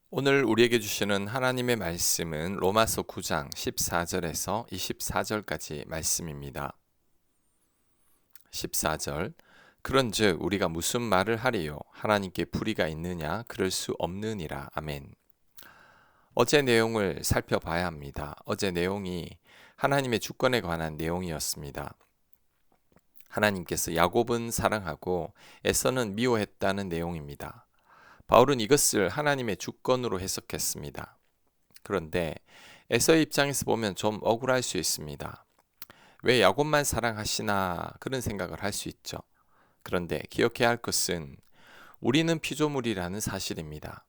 오늘 우리에게 주시는 하나님의 말씀은 로마서 9장 14절에서 24절까지 말씀입니다. 14절 그런즉 우리가 무슨 말을 하리요 하나님께 불의가 있느냐 그럴 수 없느니라. 아멘. 어제 내용을 살펴봐야 합니다. 어제 내용이 하나님의 주권에 관한 내용이었습니다. 하나님께서 야곱은 사랑하고 에서는 미워했다는 내용입니다. 바울은 이것을 하나님의 주권으로 해석했습니다. 그런데 에서의 입장에서 보면 좀 억울할 수 있습니다. 왜 야곱만 사랑하시나 그런 생각을 할 수 있죠. 그런데 기억해야 할 것은 우리는 피조물이라는 사실입니다.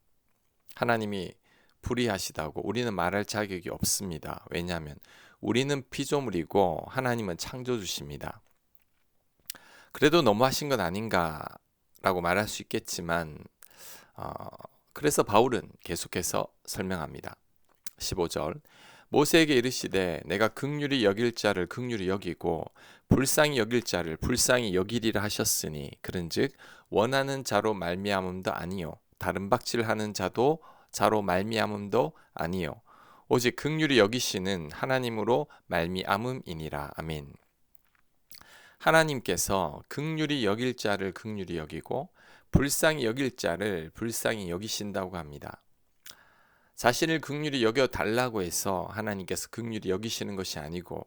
하나님이 불의하시다고 우리는 말할 자격이 없습니다. 왜냐하면 우리는 피조물이고 하나님은 창조주십니다. 그래도 너무하신 것 아닌가라고 말할 수 있겠지만 그래서 바울은 계속해서 설명합니다. 15절 모세에게 이르시되 내가 긍휼히 여길 자를 긍휼히 여기고 불쌍히 여길 자를 불쌍히 여기리라 하셨으니 그런즉 원하는 자로 말미암음도 아니요 다른 박질하는 자로 말미암음도 아니요 오직 긍휼히 여기시는 하나님으로 말미암음이니라. 아멘. 하나님께서 긍휼히 여길 자를 긍휼히 여기고 불쌍히 여길 자를 불쌍히 여기신다고 합니다. 자신을 긍휼히 여겨 달라고 해서 하나님께서 긍휼히 여기시는 것이 아니고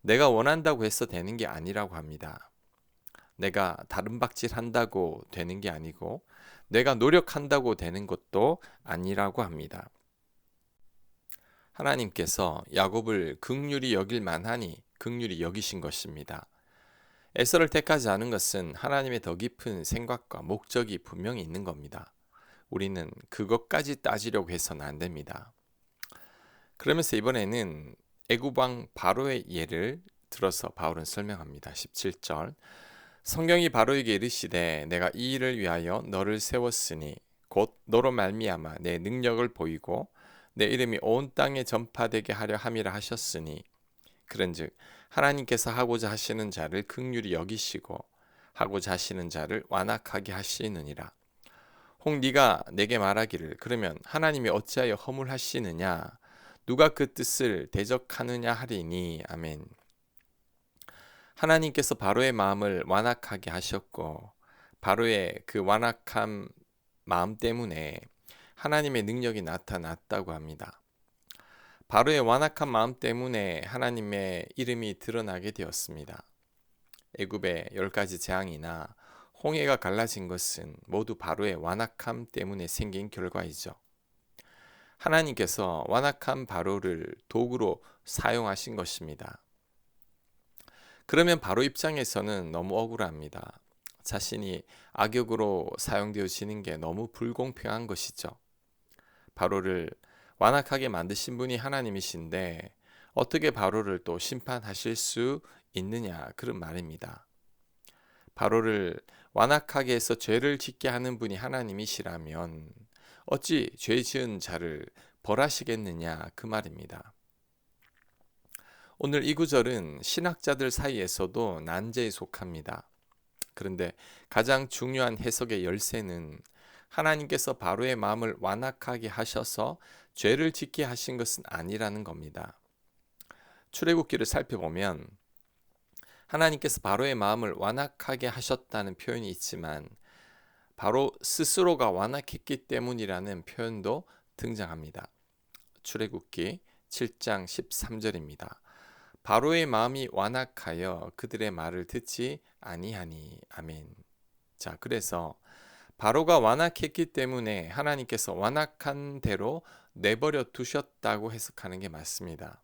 내가 원한다고 해서 되는 게 아니라고 합니다. 내가 다른 박질한다고 되는 게 아니고 내가 노력한다고 되는 것도 아니라고 합니다. 하나님께서 야곱을 긍휼히 여길 만하니 긍휼히 여기신 것입니다. 에서를 택하지 않은 것은 하나님의 더 깊은 생각과 목적이 분명히 있는 겁니다. 우리는 그것까지 따지려고 해서는 안 됩니다. 그러면서 이번에는 애굽 왕 바로의 예를 들어서 바울은 설명합니다. 17절 성경이 바로에게 이르시되 내가 이 일을 위하여 너를 세웠으니 곧 너로 말미암아 내 능력을 보이고 내 이름이 온 땅에 전파되게 하려 함이라 하셨으니 그런즉 하나님께서 하고자 하시는 자를 긍휼히 여기시고 하고자 하시는 자를 완악하게 하시느니라. 혹 네가 내게 말하기를 그러면 하나님이 어찌하여 허물하시느냐 누가 그 뜻을 대적하느냐 하리니. 아멘. 하나님께서 바로의 마음을 완악하게 하셨고 바로의 그 완악한 마음 때문에 하나님의 능력이 나타났다고 합니다. 바로의 완악한 마음 때문에 하나님의 이름이 드러나게 되었습니다. 애굽의 10가지 재앙이나 홍해가 갈라진 것은 모두 바로의 완악함 때문에 생긴 결과이죠. 하나님께서 완악한 바로를 도구로 사용하신 것입니다. 그러면 바로 입장에서는 너무 억울합니다. 자신이 악역으로 사용되어지는 게 너무 불공평한 것이죠. 바로를 완악하게 만드신 분이 하나님이신데 어떻게 바로를 또 심판하실 수 있느냐 그런 말입니다. 바로를 완악하게 해서 죄를 짓게 하는 분이 하나님이시라면 어찌 죄 지은 자를 벌하시겠느냐 그 말입니다. 오늘 이 구절은 신학자들 사이에서도 난제에 속합니다. 그런데 가장 중요한 해석의 열쇠는 하나님께서 바로의 마음을 완악하게 하셔서 죄를 짓게 하신 것은 아니라는 겁니다. 출애굽기를 살펴보면 하나님께서 바로의 마음을 완악하게 하셨다는 표현이 있지만 바로 스스로가 완악했기 때문이라는 표현도 등장합니다. 출애굽기 7장 13절입니다. 바로의 마음이 완악하여 그들의 말을 듣지 아니하니. 아멘. 자, 그래서 바로가 완악했기 때문에 하나님께서 완악한 대로 내버려 두셨다고 해석하는 게 맞습니다.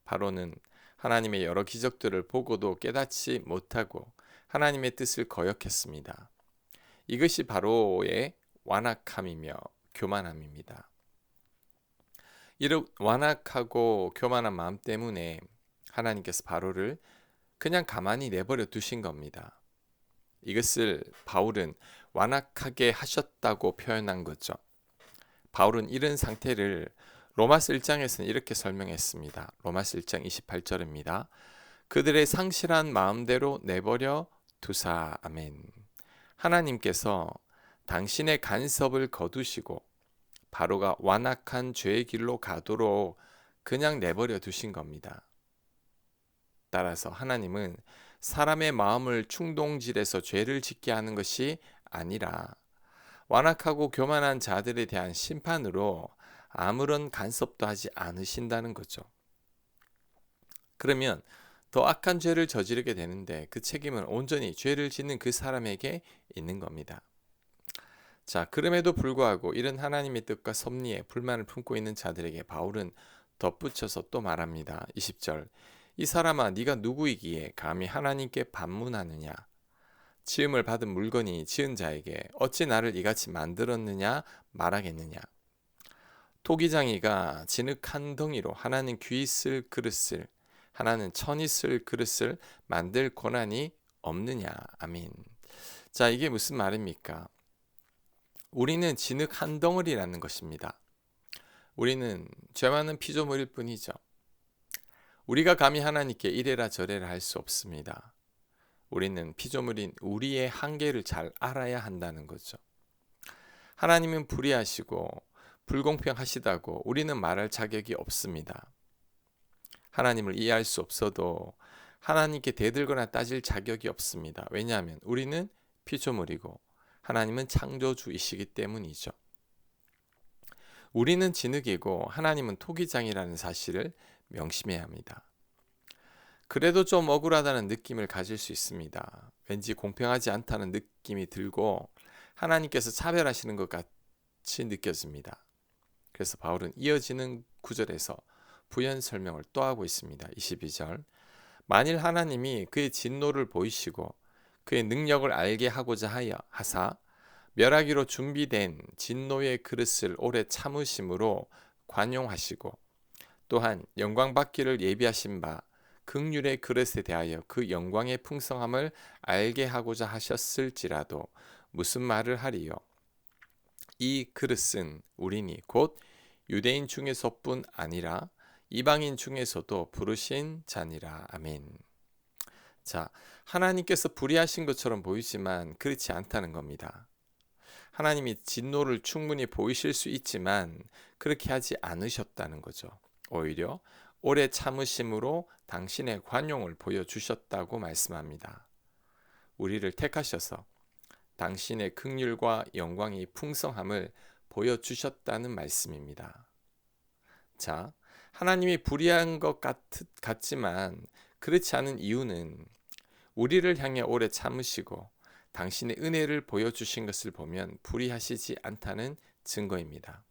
바로는 하나님의 여러 기적들을 보고도 깨닫지 못하고 하나님의 뜻을 거역했습니다. 이것이 바로의 완악함이며 교만함입니다. 이런 완악하고 교만한 마음 때문에 하나님께서 바로를 그냥 가만히 내버려 두신 겁니다. 이것을 바울은 완악하게 하셨다고 표현한 거죠. 바울은 이런 상태를 로마서 1장에서는 이렇게 설명했습니다. 로마서 1장 28절입니다. 그들의 상실한 마음대로 내버려 두사. 아멘. 하나님께서 당신의 간섭을 거두시고 바로가 완악한 죄의 길로 가도록 그냥 내버려 두신 겁니다. 따라서 하나님은 사람의 마음을 충동질해서 죄를 짓게 하는 것이 아니라 완악하고 교만한 자들에 대한 심판으로 아무런 간섭도 하지 않으신다는 거죠. 그러면 더 악한 죄를 저지르게 되는데 그 책임은 온전히 죄를 짓는 그 사람에게 있는 겁니다. 자, 그럼에도 불구하고 이런 하나님의 뜻과 섭리에 불만을 품고 있는 자들에게 바울은 덧붙여서 또 말합니다. 20절. 이 사람아, 네가 누구이기에 감히 하나님께 반문하느냐? 지음을 받은 물건이 지은 자에게 어찌 나를 이같이 만들었느냐 말하겠느냐? 토기장이가 진흙 한 덩이로 하나는 귀 있을 그릇을, 하나는 천 있을 그릇을 만들 권한이 없느냐? 아멘. 자, 이게 무슨 말입니까? 우리는 진흙 한 덩어리라는 것입니다. 우리는 죄 많은 피조물일 뿐이죠. 우리가 감히 하나님께 이래라 저래라 할 수 없습니다. 우리는 피조물인 우리의 한계를 잘 알아야 한다는 거죠. 하나님은 불의하시고 불공평하시다고 우리는 말할 자격이 없습니다. 하나님을 이해할 수 없어도 하나님께 대들거나 따질 자격이 없습니다. 왜냐하면 우리는 피조물이고 하나님은 창조주이시기 때문이죠. 우리는 진흙이고 하나님은 토기장이라는 사실을 명심해야 합니다. 그래도 좀 억울하다는 느낌을 가질 수 있습니다. 왠지 공평하지 않다는 느낌이 들고 하나님께서 차별하시는 것 같이 느껴집니다. 그래서 바울은 이어지는 구절에서 부연 설명을 또 하고 있습니다. 22절. 만일 하나님이 그의 진노를 보이시고 그의 능력을 알게 하고자 하사 멸하기로 준비된 진노의 그릇을 오래 참으심으로 관용하시고 또한 영광 받기를 예비하신 바 긍휼의 그릇에 대하여 그 영광의 풍성함을 알게 하고자 하셨을지라도 무슨 말을 하리요? 이 그릇은 우리니 곧 유대인 중에서뿐 아니라 이방인 중에서도 부르신 자니라. 아멘. 자, 하나님께서 불의하신 것처럼 보이지만 그렇지 않다는 겁니다. 하나님이 진노를 충분히 보이실 수 있지만 그렇게 하지 않으셨다는 거죠. 오히려 오래 참으심으로 당신의 관용을 보여주셨다고 말씀합니다. 우리를 택하셔서 당신의 긍휼과 영광의 풍성함을 보여주셨다는 말씀입니다. 자, 하나님이 불의한 것 같지만 그렇지 않은 이유는 우리를 향해 오래 참으시고 당신의 은혜를 보여주신 것을 보면 불의하시지 않다는 증거입니다.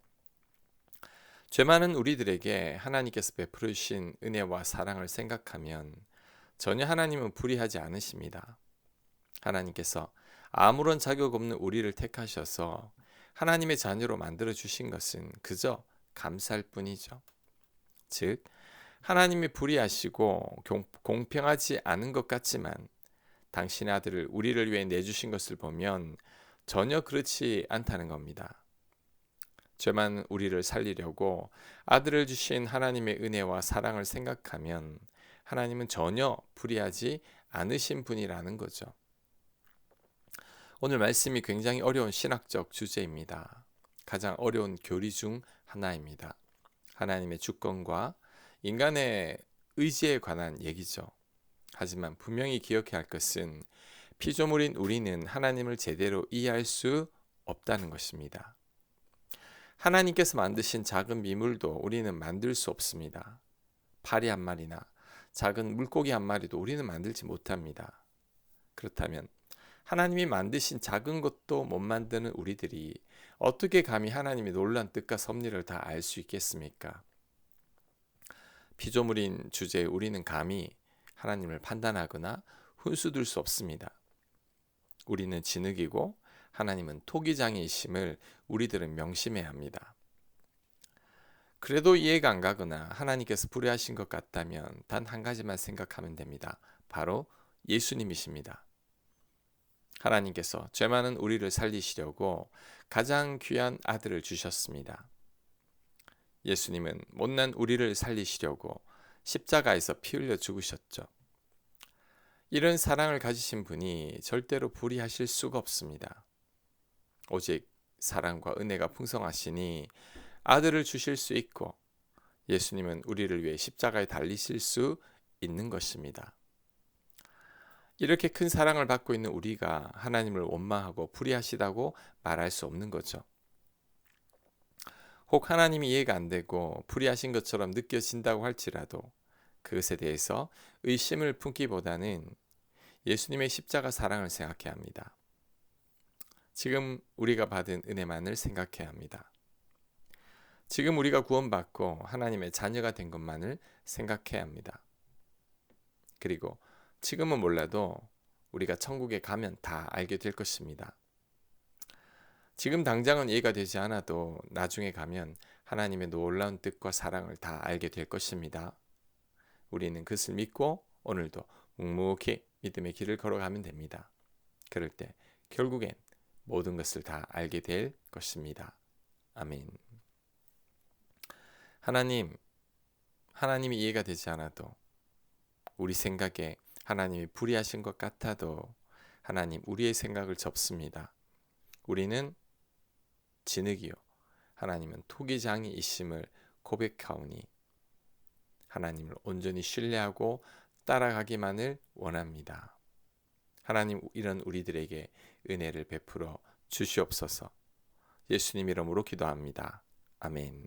죄 많은 우리들에게 하나님께서 베풀어 주신 은혜와 사랑을 생각하면 전혀 하나님은 불의하지 않으십니다. 하나님께서 아무런 자격 없는 우리를 택하셔서 하나님의 자녀로 만들어 주신 것은 그저 감사할 뿐이죠. 즉, 하나님이 불의하시고 공평하지 않은 것 같지만 당신의 아들을 우리를 위해 내주신 것을 보면 전혀 그렇지 않다는 겁니다. 죄 많은 우리를 살리려고 아들을 주신 하나님의 은혜와 사랑을 생각하면 하나님은 전혀 불의하지 않으신 분이라는 거죠. 오늘 말씀이 굉장히 어려운 신학적 주제입니다. 가장 어려운 교리 중 하나입니다. 하나님의 주권과 인간의 의지에 관한 얘기죠. 하지만 분명히 기억해야 할 것은 피조물인 우리는 하나님을 제대로 이해할 수 없다는 것입니다. 하나님께서 만드신 작은 미물도 우리는 만들 수 없습니다. 파리 한 마리나 작은 물고기 한 마리도 우리는 만들지 못합니다. 그렇다면 하나님이 만드신 작은 것도 못 만드는 우리들이 어떻게 감히 하나님의 놀라운 뜻과 섭리를 다 알 수 있겠습니까? 피조물인 주제에 우리는 감히 하나님을 판단하거나 훈수둘 수 없습니다. 우리는 진흙이고 하나님은 토기장이심을 우리들은 명심해야 합니다. 그래도 이해가 안 가거나 하나님께서 불의하신 것 같다면 단 한 가지만 생각하면 됩니다. 바로 예수님이십니다. 하나님께서 죄 많은 우리를 살리시려고 가장 귀한 아들을 주셨습니다. 예수님은 못난 우리를 살리시려고 십자가에서 피 흘려 죽으셨죠. 이런 사랑을 가지신 분이 절대로 불의하실 수가 없습니다. 오직 사랑과 은혜가 풍성하시니 아들을 주실 수 있고 예수님은 우리를 위해 십자가에 달리실 수 있는 것입니다. 이렇게 큰 사랑을 받고 있는 우리가 하나님을 원망하고 불의하시다고 말할 수 없는 거죠. 혹 하나님이 이해가 안 되고 불의하신 것처럼 느껴진다고 할지라도 그것에 대해서 의심을 품기보다는 예수님의 십자가 사랑을 생각해야 합니다. 지금 우리가 받은 은혜만을 생각해야 합니다. 지금 우리가 구원받고 하나님의 자녀가 된 것만을 생각해야 합니다. 그리고 지금은 몰라도 우리가 천국에 가면 다 알게 될 것입니다. 지금 당장은 이해가 되지 않아도 나중에 가면 하나님의 놀라운 뜻과 사랑을 다 알게 될 것입니다. 우리는 그것을 믿고 오늘도 묵묵히 믿음의 길을 걸어가면 됩니다. 그럴 때 결국엔 모든 것을 다 알게 될 것입니다. 아멘. 하나님이 이해가 되지 않아도 우리 생각에 하나님이 불의하신 것 같아도 하나님 우리의 생각을 접습니다. 우리는 진흙이요 하나님은 토기장이 있음을 고백하오니 하나님을 온전히 신뢰하고 따라가기만을 원합니다. 하나님 이런 우리들에게 은혜를 베풀어 주시옵소서. 예수님 이름으로 기도합니다. 아멘.